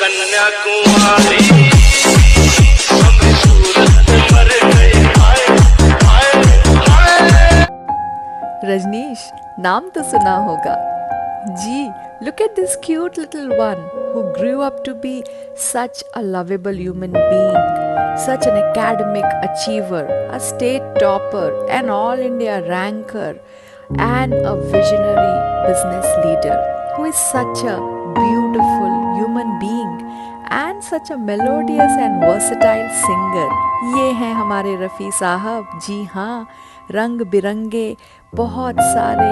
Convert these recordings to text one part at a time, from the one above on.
कन्याकुमारी अपनी सूरत पर गए हाय हाय। रजनीश, नाम तो सुना होगा जी। Look at this cute little one who grew up to be such a lovable human being, such an academic achiever, a state topper, an all India ranker, and a visionary business leader who is such a beautiful human being and such a melodious and versatile singer. ये हैं हमारे रफ़ी साहब। जी हाँ, रंग बिरंगे बहुत सारे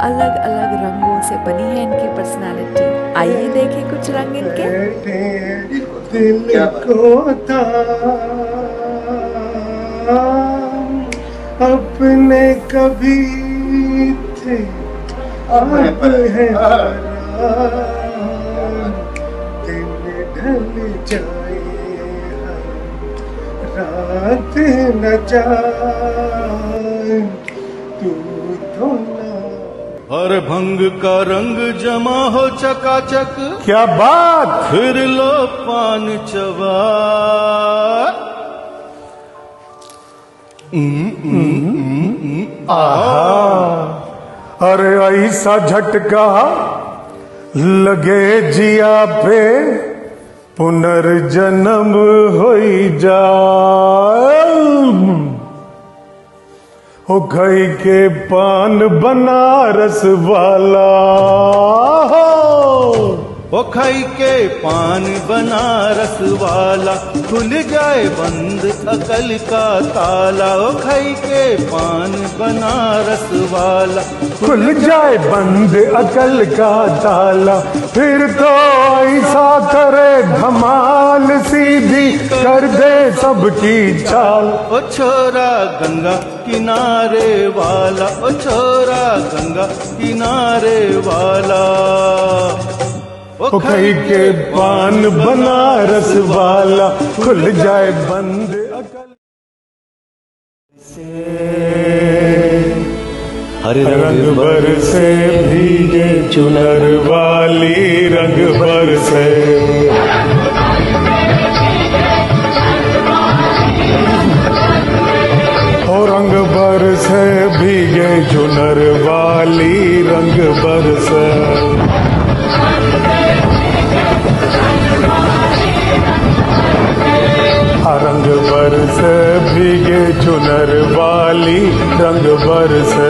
अलग अलग रंगों से बनी है इनकी पर्सनालिटी। आइए देखें कुछ रंग इनके। दिल को था अपने कभी थे अब है दिन ढल जाए रात न जाए तू तो ना। हर भंग का रंग जमा हो चकाचक, क्या बात। फिर लो पान चबा। अरे ऐसा झटका लगे जिया पे पुनर्जन्म होई जाए। हो गई के पान बनारस वाला ओ खाई के पान बनारस वाला, खुल जाए बंद अकल का ताला। ओ खाई के पान बनारस वाला, खुल जाए बंद अकल का ताला। फिर तो ऐसा करे धमाल सीधी कर दे सबकी चाल। ओ छोरा गंगा किनारे वाला, ओ छोरा गंगा किनारे वाला। ओ खाई के पान बनारस वाला, खुल जाए बंद अकल से। हरे रंग बरसे भीगे चुनर वाली, रंग बरसे। ओ रंग बरसे भीगे चुनर वाली, रंग बरसे। रंग बरसे भीगे चुनर वाली, रंग बरसे।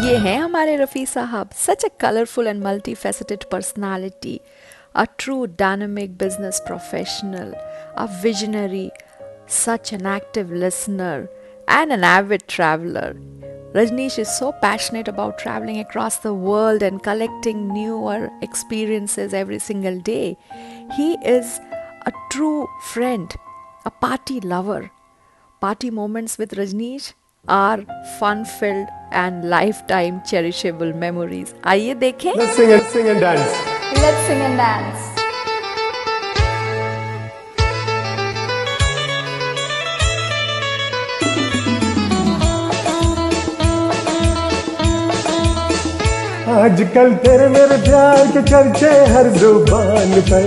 ये हैं हमारे रफ़ी साहब। Such a colorful and multifaceted personality, a true dynamic business professional, a visionary, such an active listener, and an avid traveler. Rajneesh is so passionate about traveling across the world and collecting newer experiences every single day. He is a true friend, a party lover. Party moments with Rajneesh are fun-filled and lifetime cherishable memories. आइए देखें। Let's sing and dance. Let's sing and dance. आजकल तेरे मेरे प्यार के चर्चे हर जुबान पर,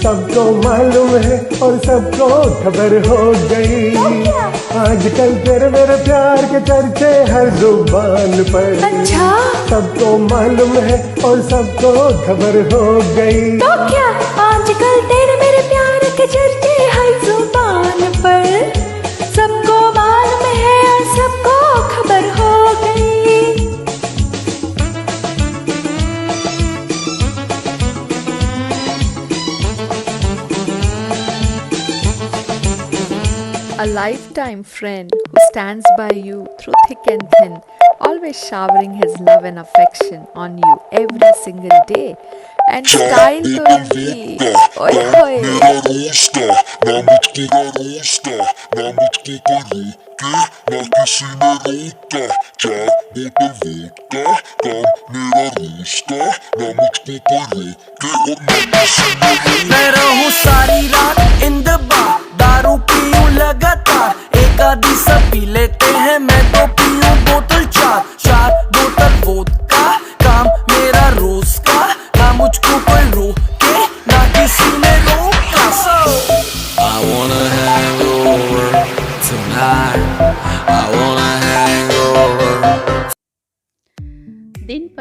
सबको मालूम है और सबको खबर हो गई। आजकल तेरे मेरे प्यार के चर्चे हर जुबान पर, अच्छा सबको मालूम है और सबको खबर हो गई। तो क्या आजकल तेरे मेरे प्यार के चर्चे हर जुबान पर, सबको मालूम है और सबको खबर हो गई। A lifetime friend who stands by you through thick and thin, always showering his love and affection on you every single day. And style तो इनकी ओए होए। ना मुझको ना रोस्ता, ना मुझको कोई रोके, ना किसी ने रोका। 4 बोतल वोडका, काम मेरा रोस्ता, ना मुझको कोई रोके और ना किसी ने रोका। मैं रहूं सारी रात इन द बार, दारू पीऊं लगातार, एक आधी सब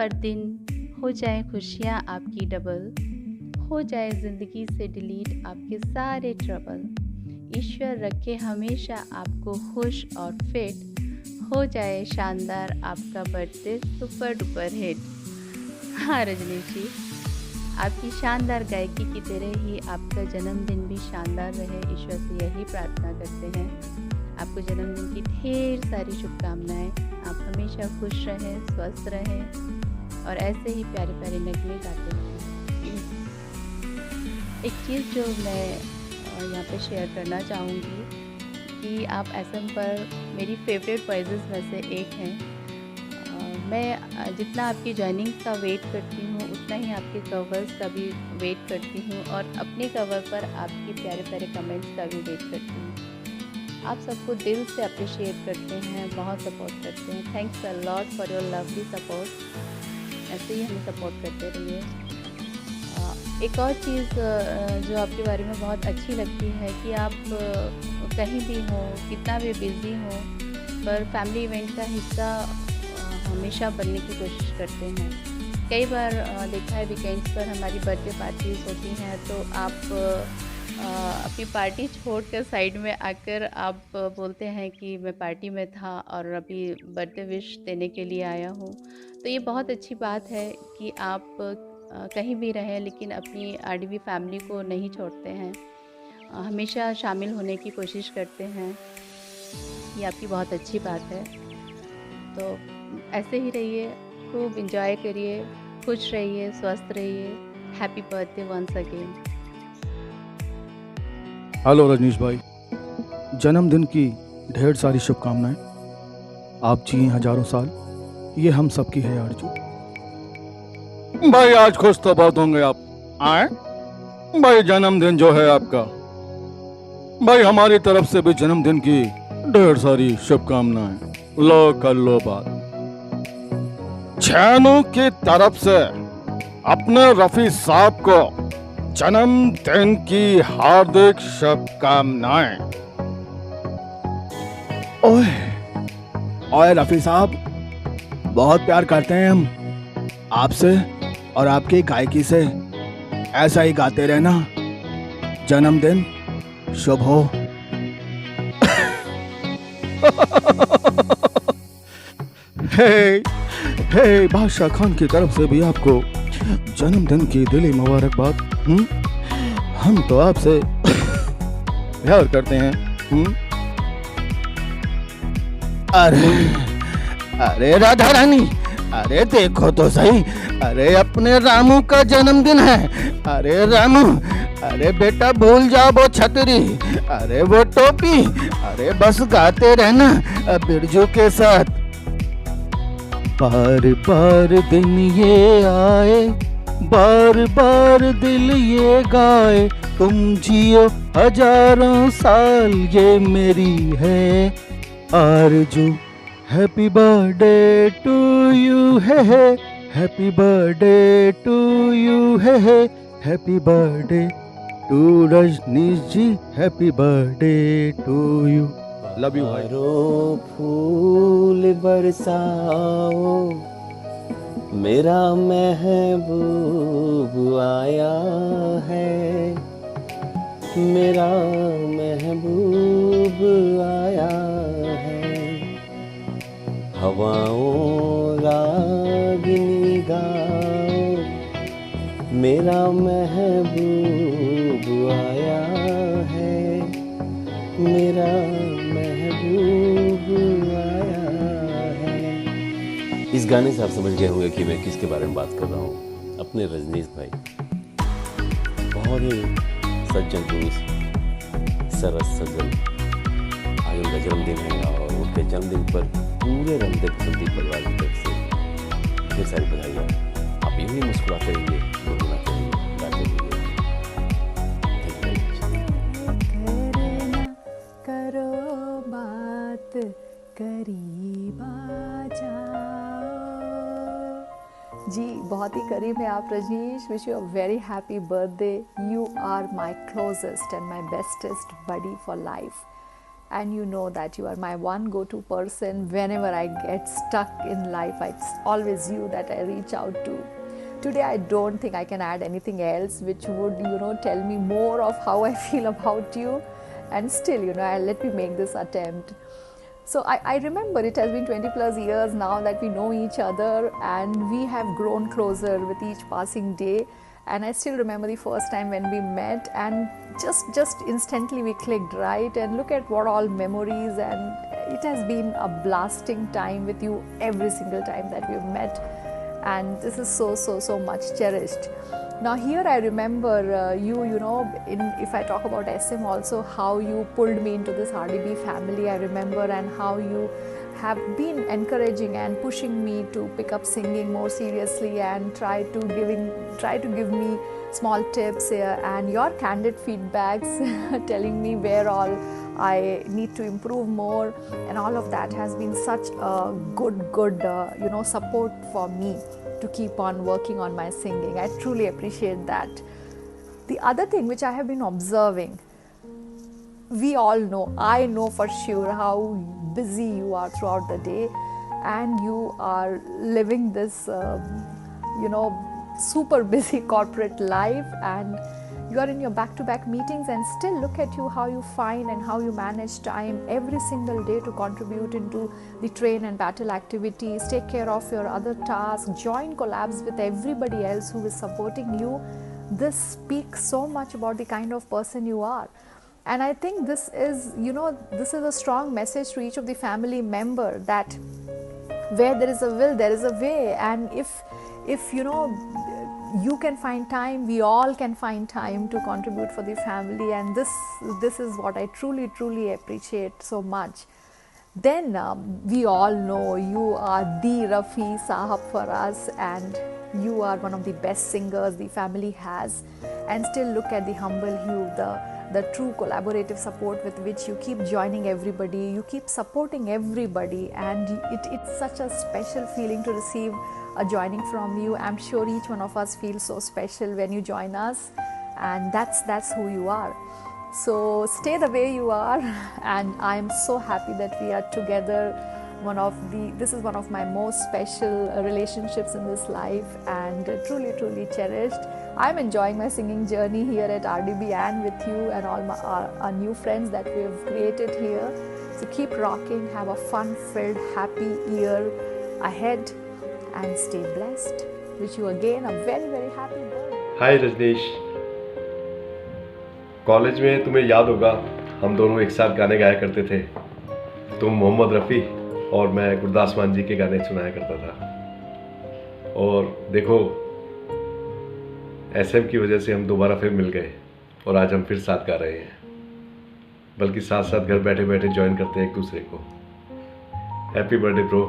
हर दिन हो जाए खुशियाँ आपकी डबल, हो जाए ज़िंदगी से डिलीट आपके सारे ट्रबल। ईश्वर रखे हमेशा आपको खुश और फिट, हो जाए शानदार आपका बर्थडे सुपर डुपर हिट। हाँ रजनीश जी, आपकी शानदार गायकी की तरह ही आपका जन्मदिन भी शानदार रहे, ईश्वर से यही प्रार्थना करते हैं। आपको जन्मदिन की ढेर सारी शुभकामनाएं। आप हमेशा खुश रहें, स्वस्थ रहें और ऐसे ही प्यारे प्यारे नगमे गाते रहें। एक चीज़ जो मैं यहाँ पे शेयर करना चाहूँगी कि आप एसएम पर मेरी फेवरेट वॉइसेस में से एक हैं। मैं जितना आपकी जॉइनिंग का वेट करती हूँ उतना ही आपके कवर्स का भी वेट करती हूँ और अपने कवर पर आपके प्यारे प्यारे कमेंट्स का भी वेट करती हूँ। आप सबको दिल से अप्रिशिएट करते हैं, बहुत सपोर्ट करते हैं। Thanks a lot for your lovely support. ऐसे ही हमें सपोर्ट करते रहिए। एक और चीज़ जो आपके बारे में बहुत अच्छी लगती है कि आप कहीं भी हो, कितना भी बिज़ी हो, पर फैमिली इवेंट का हिस्सा हमेशा बनने की कोशिश करते हैं। कई बार देखा है वीकेंड्स पर हमारी बर्थडे पार्टीज़ होती हैं तो आप अपनी पार्टी छोड़कर साइड में आकर आप बोलते हैं कि मैं पार्टी में था और अभी बर्थडे विश देने के लिए आया हूँ। तो ये बहुत अच्छी बात है कि आप कहीं भी रहें लेकिन अपनी आरडीवी फैमिली को नहीं छोड़ते हैं, हमेशा शामिल होने की कोशिश करते हैं। ये आपकी बहुत अच्छी बात है। तो ऐसे ही रहिए, खूब एंजॉय करिए, खुश रहिए, स्वस्थ रहिए। Happy birthday once again. Hello Rajneesh भाई, जन्मदिन की ढेर सारी शुभकामनाएं। आप जिए हजारों साल, ये हम सबकी है आरज़ू। भाई आज खुश तो बहुत होंगे आप आए भाई, जन्मदिन जो है आपका भाई, हमारी तरफ से भी जन्मदिन की ढेर सारी शुभकामनाएं। लो कर लो बात। छानू की तरफ से अपने रफी साहब को जन्मदिन की हार्दिक शुभकामनाएं। ओए रफी साहब, बहुत प्यार करते हैं हम आपसे और आपकी गायकी से। ऐसा ही गाते रहना। जन्मदिन शुभ हो। हे बादशाह खान की तरफ से भी आपको जन्मदिन की दिली मुबारकबाद। हम तो आपसे प्यार करते हैं। अरे राधा रानी, अरे देखो तो सही, अरे अपने रामू का जन्मदिन है। अरे रामू, अरे बेटा भूल जाओ वो छतरी, अरे वो टोपी, अरे बस गाते रहना बिरजू के साथ। बार बार दिन ये आए, बार बार दिल ये गाए, तुम जियो हजारों साल, ये मेरी है आरज़ू। हैप्पी बर्थडे टू यू है, हैप्पी बर्थडे टू यू है, happy birthday to Rajneesh ji, happy birthday to you. Love you भाई। फूल बरसाओ, मेरा महबूब आया है, मेरा महबूब आया है। हवाओं रागिनी गाओ, मेरा महबूब आया है, मेरा महबूब आया है। इस गाने से आप समझ गए होंगे कि मैं किसके बारे में बात कर रहा हूँ। अपने रजनीश भाई, बहुत ही सज्जन पुरुष, सरस सज्जन। आज उनका जन्मदिन है और उनके जन्मदिन पर पूरे रंगदे पसंदी परिवार की तरफ से ढेर सारी बधाइयाँ। आप यूँ ही मुस्कुराते रहिए, गुनगुनाते रहिए, गाते रहिए। करो बात, करीब आ जाओ। जी बहुत ही करीब है आप Rajneesh. Wish you a very happy birthday. You are my closest and my bestest buddy for life. and you know that you are my one go-to person whenever I get stuck in life. It's always you that I reach out to. Today I don't think I can add anything else which would, tell me more of how I feel about you, and still, let me make this attempt. So I remember it has been 20 plus years now that we know each other, and we have grown closer with each passing day. And I still remember the first time when we met, and just instantly we clicked, right? And look at what all memories, and it has been a blasting time with you every single time that we've met, and this is so much cherished. Now here I remember if I talk about SM also, how you pulled me into this RDB family, I remember, and how you have been encouraging and pushing me to pick up singing more seriously, and try to give me small tips and your candid feedbacks telling me where all I need to improve more, and all of that has been such a good support for me to keep on working on my singing. I truly appreciate that. The other thing which I have been observing, we all know, I know for sure how busy you are throughout the day, and you are living this super busy corporate life, and you are in your back-to-back meetings, and still look at you, how you find and how you manage time every single day to contribute into the train and battle activities, take care of your other tasks, join collabs with everybody else who is supporting you. This speaks so much about the kind of person you are. And I think this is a strong message to each of the family member, that where there is a will, there is a way. And if you can find time, we all can find time to contribute for the family, and this is what I truly appreciate so much. Then we all know you are the Rafi Sahab for us, and you are one of the best singers the family has. And still look at the humble you, the true collaborative support with which you keep joining everybody, you keep supporting everybody, and it's such a special feeling to receive a joining from you. I'm sure each one of us feels so special when you join us, and that's who you are. So stay the way you are, and I'm so happy that we are together. This is one of my most special relationships in this life, and truly cherished. I'm enjoying my singing journey here at RDB and with you and all our new friends that we've created here. So keep rocking, have a fun-filled, happy year ahead, and stay blessed. Wish you again a very happy birthday. Hi Rajneesh, college में तुम्हें याद होगा हम दोनों एक साथ गाने गाया करते थे। तुम मोहम्मद रफ़ी और मैं गुरदास मान जी के गाने सुनाया करता था। और देखो, SM की वजह से हम दोबारा फिर मिल गए और आज हम फिर साथ गा रहे हैं, बल्कि साथ साथ घर बैठे बैठे ज्वाइन करते हैं एक दूसरे को। Happy birthday bro.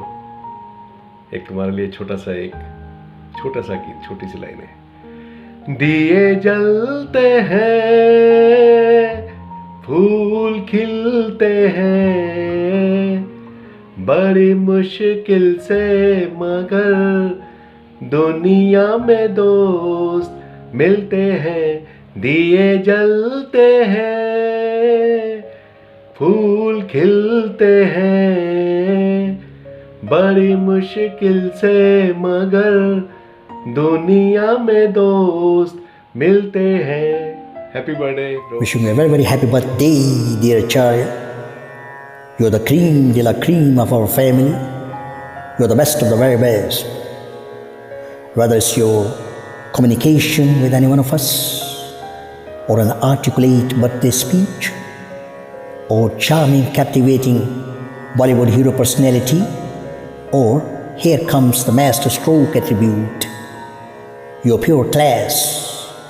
एक तुम्हारे लिए छोटा सा गीत, छोटी सी लाइन है। दिए जलते हैं, फूल खिलते हैं, बड़ी मुश्किल से मगर दुनिया में दोस्त मिलते हैं। दिए जलते हैं, फूल खिलते हैं, बड़ी मुश्किल से मगर दुनिया में दोस्त मिलते हैं। Happy birthday bro. Wishing you a very happy birthday, dear Acharya. You're the cream de la cream of our family. You're the best of the very best. Whether it's your communication with any one of us, or an articulate birthday speech, or charming, captivating Bollywood hero personality, or here comes the master stroke attribute, your pure class,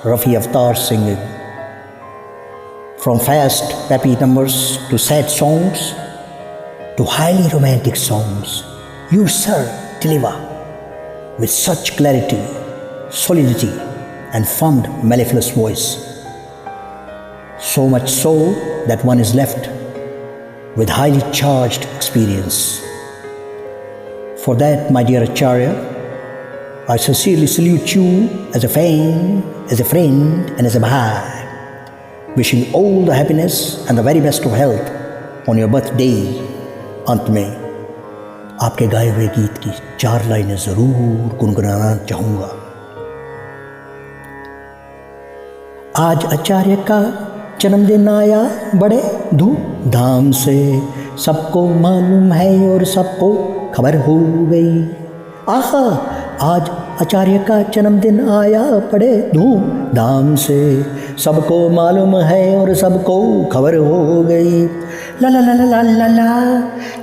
Rafi Avatar singing. From fast, peppy numbers to sad songs, to highly romantic songs, you, sir, deliver with such clarity, solidity, and fond, mellifluous voice. So much so that one is left with highly charged experience. For that, my dear Acharya, I sincerely salute you as a fan, as a friend, and as a bhai, wishing all the happiness and the very best of health on your birthday अंत में आपके गाए हुए गीत की 4 लाइनें ज़रूर गुनगुनाना चाहूँगा। आज आचार्य का जन्मदिन आया बड़े धूमधाम से, सबको मालूम है और सबको खबर हो गई। आहा, आज आचार्य का जन्मदिन आया बड़े धूमधाम से, सबको मालूम है और सबको खबर हो गई। ला ला ला ला ला ला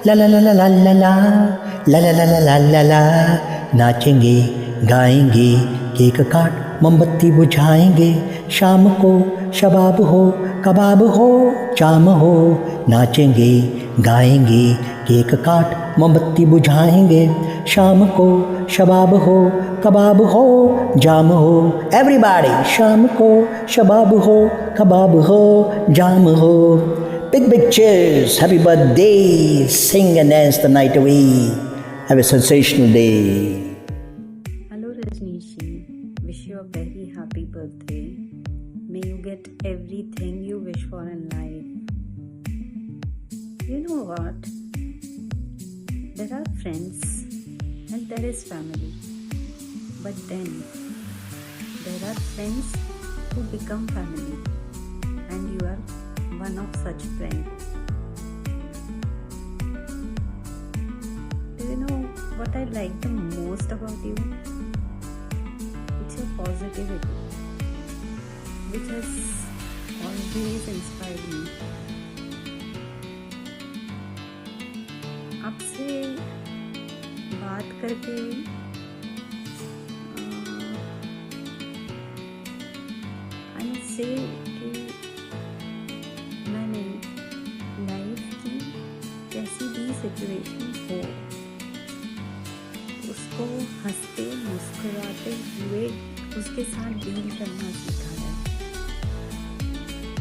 ला ला ला ला ला ला ला ला ला ला ला ला ला, नाचेंगे गाएंगे केक काट मोमबत्ती बुझाएंगे, शाम को शबाब हो कबाब हो जाम हो, नाचेंगे गाएंगे केक काट मोमबत्ती बुझाएंगे, शाम को शबाब हो कबाब हो जाम हो। एवरीबॉडी, शाम को शबाब हो कबाब हो जाम हो। Big big cheers, happy birthday, sing and dance the night away, have a sensational day. Hello Rajneeshi, wish you a very happy birthday. May you get everything you wish for in life. You know what? There are friends and there is family. But then there are friends who become family, and you are one of such friends. Do you know what I like the most about you? It's your positivity, which has always inspired me. आपसे बात करके I must say कि मैंने life की कैसी भी situation हो उसको हंसते मुस्कुराते हुए उसके साथ डील करना सीखा है।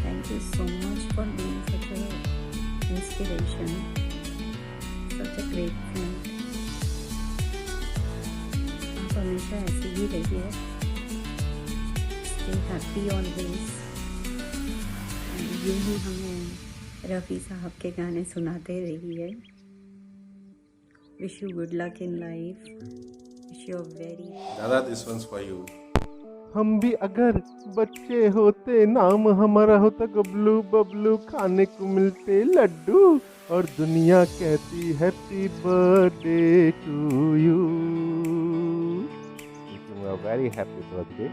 Thank you so much for being such a inspiration, such a great friend. आप हमेशा ऐसे ही रहिए, स्टे हैप्पी ऑलवेज। यूँ ही हमें रफ़ी साहब के गाने सुनाते रहिए। Wish you good luck in life, wish you very. दादा, दिस वंस फॉर यू। हम भी अगर बच्चे होते, नाम हमारा होता गबलू बबलू, खाने को मिलते लड्डू और दुनिया कहती happy birthday to you. A very happy birthday.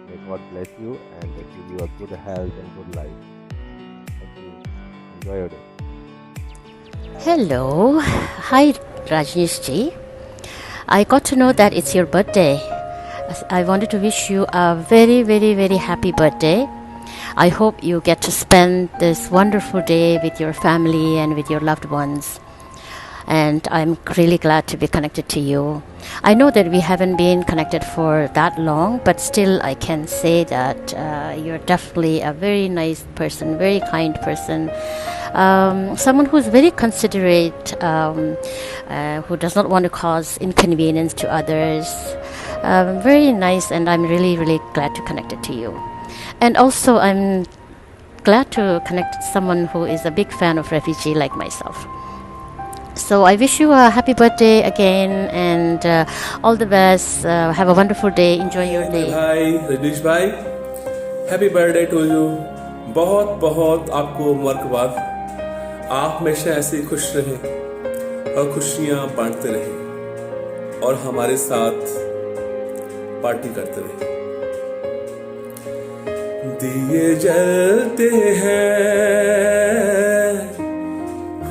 May God bless you and give you a good health and good life. Thank you. Enjoy your day. Hello. Hi, Rajneesh ji. I got to know that it's your birthday. I wanted to wish you a very, very, very happy birthday. I hope you get to spend this wonderful day with your family and with your loved ones. And I'm really glad to be connected to you. I know that we haven't been connected for that long, but still I can say that you're definitely a very nice person, very kind person, someone who's very considerate, who does not want to cause inconvenience to others. Very nice, and I'm really, really glad to connect it to you. And also I'm glad to connect with someone who is a big fan of refugee like myself. So I wish you a happy birthday again and all the best. Have a wonderful day. Enjoy your day. भाई रजनीश भाई, happy birthday to you. बहुत बहुत आपको मुबारकबाद। आप हमेशा ऐसे खुश रहें और खुशियाँ बांटते रहें और हमारे साथ पार्टी करते रहें। दिए जलते हैं,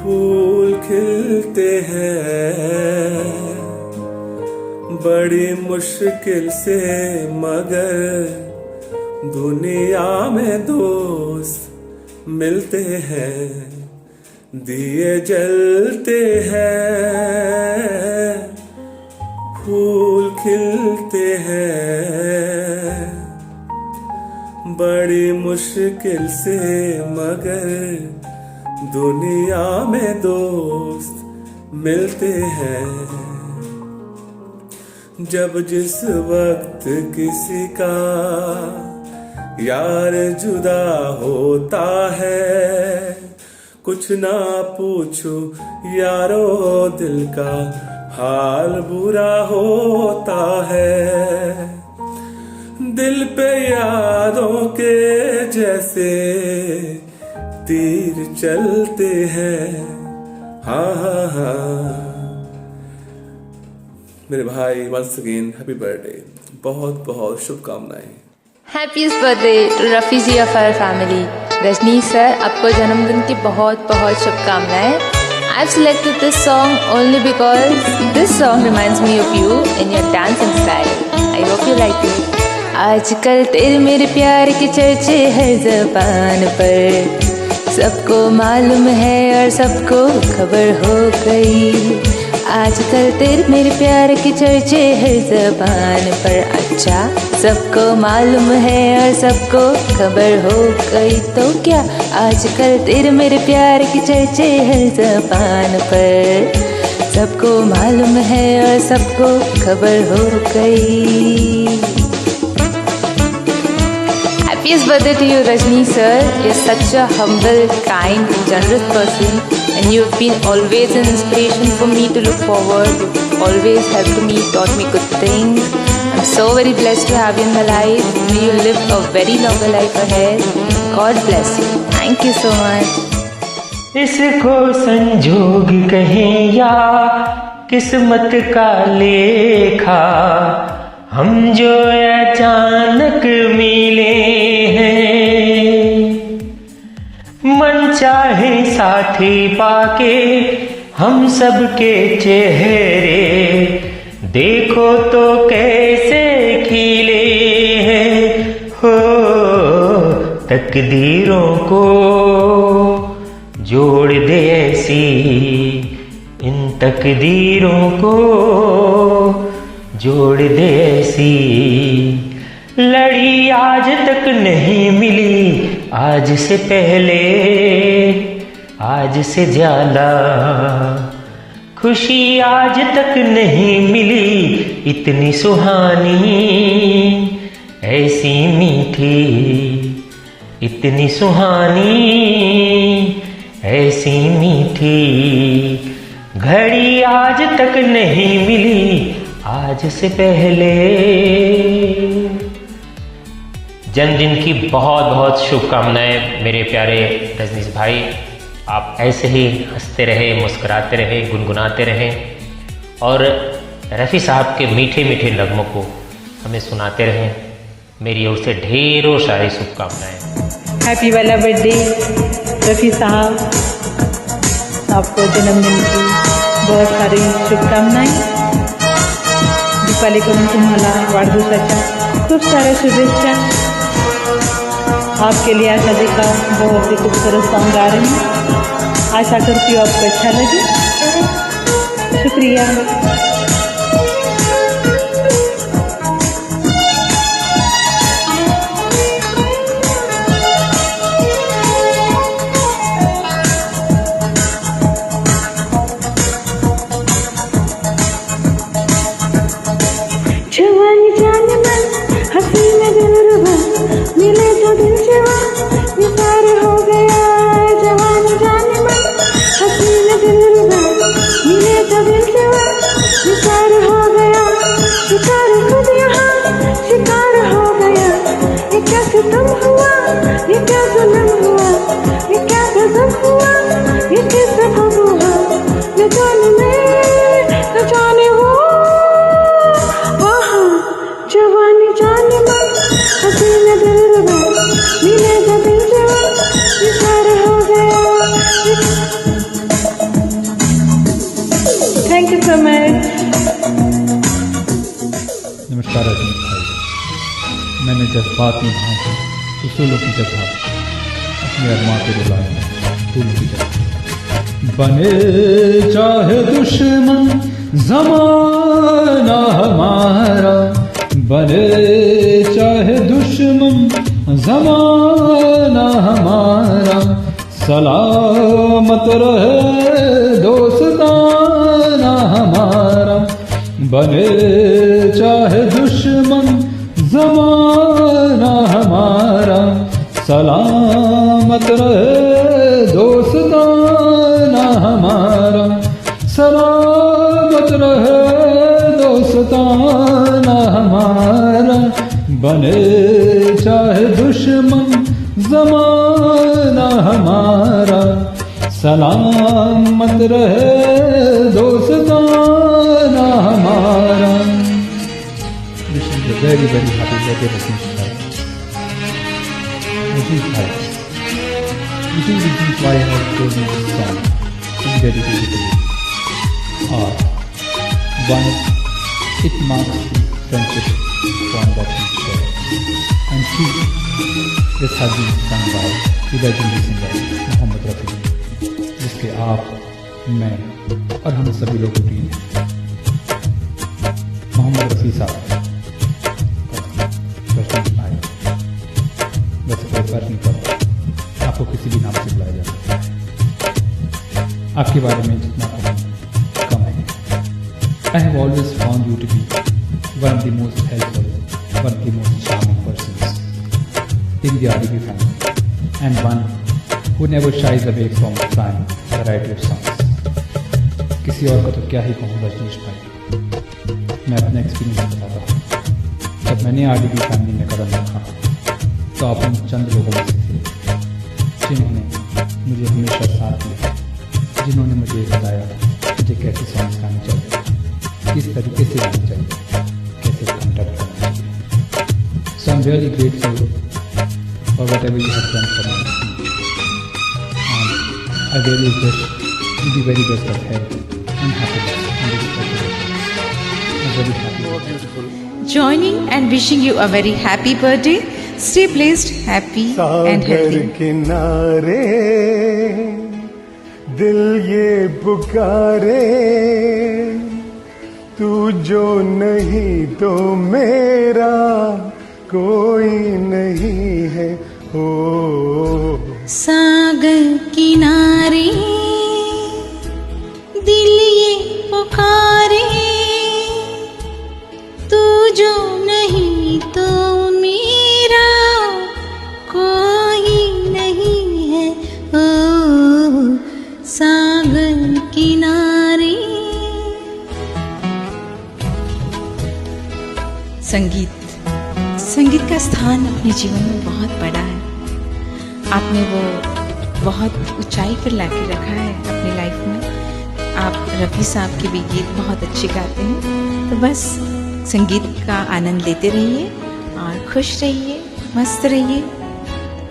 फूल खिलते हैं, बड़ी मुश्किल से मगर दुनिया में दोस्त मिलते हैं। दिए जलते हैं, फूल खिलते हैं, बड़ी मुश्किल से मगर दुनिया में दोस्त मिलते हैं। जब जिस वक्त किसी का यार जुदा होता है, कुछ ना पूछो यारो दिल का हाल बुरा होता है। दिल पे यादों के जैसे तीर चलते हैं। हाँ हाँ हाँ मेरे भाई वंस अगेन हैप्पी बर्थडे, बहुत बहुत शुभकामनाएं। Happiest birthday to Rafi ji of our family. Rajneesh sir, आपको जन्मदिन की बहुत बहुत शुभकामनाएं। I've selected this song only because this song reminds me of you in your dancing style. I hope you like it. आजकल तेरे मेरे प्यार के चर्चे हर ज़बान पर, सबको मालूम है और सबको खबर हो गई। आजकल तेरे मेरे प्यार के चर्चे हर ज़बान पर, अच्छा सबको मालूम है और सबको खबर हो गई। तो क्या आजकल तेरे मेरे प्यार के चर्चे हर ज़बान पर, सबको मालूम है और सबको खबर हो गई। Happiest birthday to you, Rajni sir. You're such a humble, kind, generous person, and you've been always an inspiration for me to look forward. You've always helped me, taught me good things. I'm so very blessed to have you in my life. May you live a very longer life ahead. God bless you. Thank you so much. इसको संजोग कहें या किस्मत का लेखा, हम जो अचानक मिले हैं। मन चाहे साथी पाके हम सबके चेहरे, देखो तो कैसे खिले हैं। हो तकदीरों को जोड़ दे ऐसी, इन तकदीरों को जोड़ दे ऐसी। लड़ी आज तक नहीं मिली, आज से पहले आज से ज्यादा। खुशी आज तक नहीं मिली इतनी सुहानी, ऐसी मीठी इतनी सुहानी, ऐसी मीठी। घड़ी आज तक नहीं मिली आज से पहले। जन्मदिन की बहुत बहुत शुभकामनाएं मेरे प्यारे रजनीश भाई। आप ऐसे ही हंसते रहे, मुस्कुराते रहे, गुनगुनाते रहें और रफ़ी साहब के मीठे मीठे नगमों को हमें सुनाते रहें। मेरी ओर से ढेरों सारी शुभकामनाएं। हैप्पी वाला बर्थडे रफ़ी साहब, आपको जन्मदिन की बहुत सारी शुभकामनाएं। दीपावलीकडून तुम्हाला वाढदिवसाच्या खूप साऱ्या शुभेच्छा। आपके लिए आशा जी का बहुत ही खूबसूरत सॉन्ग गा रही हूँ। आशा करती हूँ आपको अच्छा लगे। शुक्रिया। जवानी जान मन हसीन दिलरुबा, मिले जो दिल जवा निसार हो गया। जवानी जान मन हसीन दिलरुबा, मिले जो दिल जवा निसार हो गया। शिकार खुद यहाँ शिकार हो गया। ये क्या सितम हुआ, ये क्या जुल्म हुआ, ये क्या गजब हुआ, ये कैसे गम हुआ। न जाने मैं न जाने वो, जवानी जाने मन हसीन दिलरुबा, मिले जो दिल जवा निसार हो गया। Thank you so much. नमस्कार रजनीश भाई, मैंने जज्बात निभाए हैं उसूलों की जगह, अपने अरमा के रुलाए फूलों की जगह। बने चाहे दुश्मन ज़माना हमारा, बने चाहे दुश्मन ज़माना हमारा, सलामत रहे दोस्ताना हमारा। बने चाहे दुश्मन ज़माना हमारा, सलामत रहे दोस्ताना हमारा, सलामत रहे दोस्ताना हमारा, बने चाहे दुश्मन जमाना हमारा, सलामत रहे दोस्ताना हमारा। Wishing you a very very happy birthday, Rajneesh bhai. Rajneesh bhai, you two reasons why I have chosen this song to be dedicated to you are: one, it marks the friendship bond that we share, and two, this has been sung by the legendary singer Mohammed Rafi, जिसके आप, मैं और हम सभी लोग team हैं। मोहम्मद रफ़ी साहब, रजनीश भाई, वैसे कोई फर्क नहीं पड़ता, आपको किसी भी नाम से बुलाया जा सकता है। आपके बारे में जितना कहूँ कम है। I have always found you to be one of the most helpful, one of the most charming persons in the RDB family, and one who never shies away from trying a variety of songs. किसी और का तो क्या ही कहूँ रजनीश भाई, मैं अपना experience बताता हूँ। जब मैंने RDB फैमिली में कदम रखा तो आप उन चंद लोगों में से थे जिन्होंने मुझे हमेशा साथ दिया, जिन्होंने मुझे बताया मुझे कैसे सॉन्ग्स गाने चाहिए, किस तरीके से गाने चाहिए, कैसे कॉन्टैक्ट करना चाहिए। So I am really grateful for whatever you have done for me. I really wish you the very best of health and happiness on this special day. I'm very happy. So beautiful. Joining and wishing you a very happy birthday. Stay blessed, happy and healthy. सागर किनारे दिल ये पुकारे, तू जो नहीं तो मेरा कोई नहीं है। ओ सागर किनारे दिल ये पुकारे, तू जो नहीं तो मेरा कोई नहीं है। ओ सागर किनारे। संगीत का स्थान अपने जीवन में बहुत बड़ा है। आपने वो बहुत ऊंचाई पर लाके रखा है अपनी लाइफ में। आप रफ़ी साहब के भी गीत बहुत अच्छे गाते हैं, तो बस संगीत का आनंद लेते रहिए और खुश रहिए, मस्त रहिए।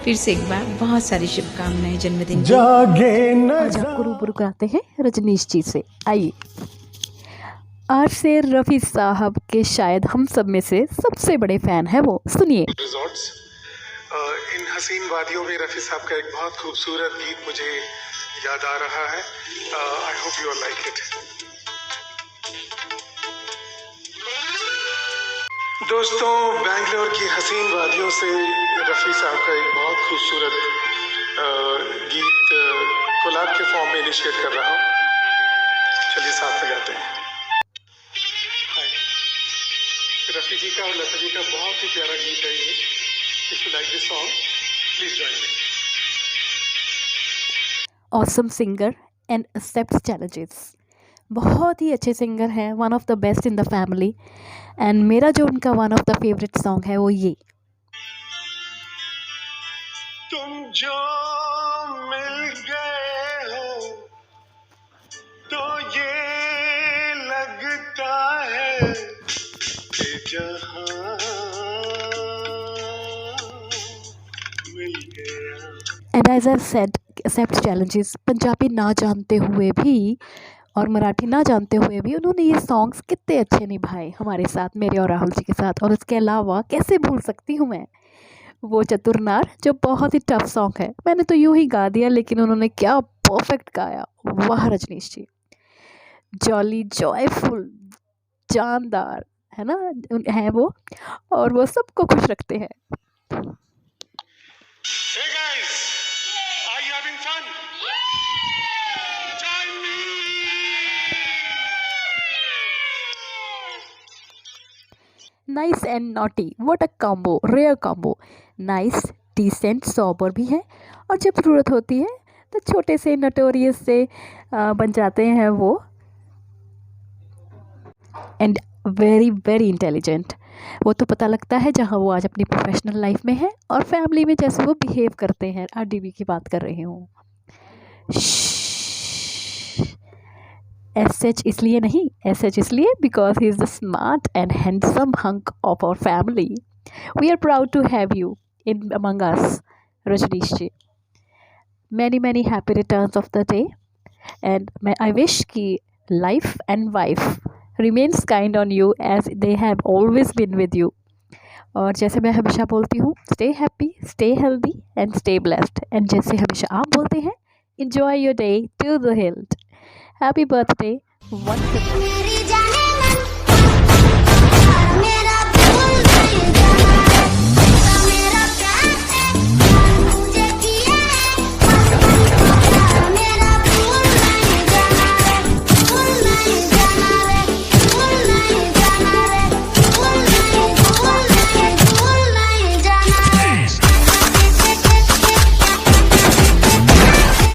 फिर से एक बार बहुत सारी शुभकामनाएं जन्मदिन की। आज आपको रूबरू कराते हैं रजनीश जी से। आइए, आज से रफ़ी साहब के शायद हम सब में से सबसे बड़े फ़ैन हैं वो। सुनिए। इन हसीन वादियों में रफ़ी साहब का एक बहुत खूबसूरत गीत मुझे याद आ रहा है। I hope you are like it. दोस्तों, बेंगलोर की हसीन वादियों से रफ़ी साहब का एक बहुत खूबसूरत गीत कोलैब के फॉर्म में इनिशिएट कर रहा हूँ। चलिए साथ में गाते हैं। हाय, रफ़ी जी का और लता जी का बहुत ही प्यारा गीत है ये। If you like this song, please join me. Awesome singer and accepts challenges. बहुत ही अच्छे सिंगर हैं, one of the best in the family. And मेरा जो उनका one of the favourite song है वो ये। तुम जो मिल गए हो तो ये लगता है कि जहां and as I said, except challenges. Punjabi ना जानते हुए भी और मराठी ना जानते हुए भी उन्होंने ये सॉन्ग्स कितने अच्छे निभाए हमारे साथ, मेरे और राहुल जी के साथ। और उसके अलावा कैसे भूल सकती हूँ मैं वो चतुरनार, जो बहुत ही टफ सॉन्ग है। मैंने तो यूं ही गा दिया, लेकिन उन्होंने क्या परफेक्ट गाया। वाह रजनीश जी, जॉली, जॉयफुल, जानदार है ना, है वो, और वो सबको खुश रखते हैं। Hey guys, are you having fun? Join me. Nice and naughty, what a combo, rare combo. Nice, decent, sober भी है, और जब ज़रूरत होती है तो छोटे से नोटोरियस से बन जाते हैं वो। And very very intelligent. वो तो पता लगता है जहाँ वो आज अपनी प्रोफेशनल लाइफ में है और फैमिली में जैसे वो बिहेव करते हैं। RDB की बात कर रही हूँ। SH इसलिए नहीं, SH इसलिए because he is the smart and handsome hunk of our family. We are proud to have you in among us Rajneesh ji. Many many happy returns of the day and I wish कि life and wife remains kind on you as they have always been with you। और जैसे मैं हमेशा बोलती हूँ, stay happy, stay healthy and stay blessed। and जैसे हमेशा आप बोलते हैं, enjoy your day to the hilt। Happy birthday once again।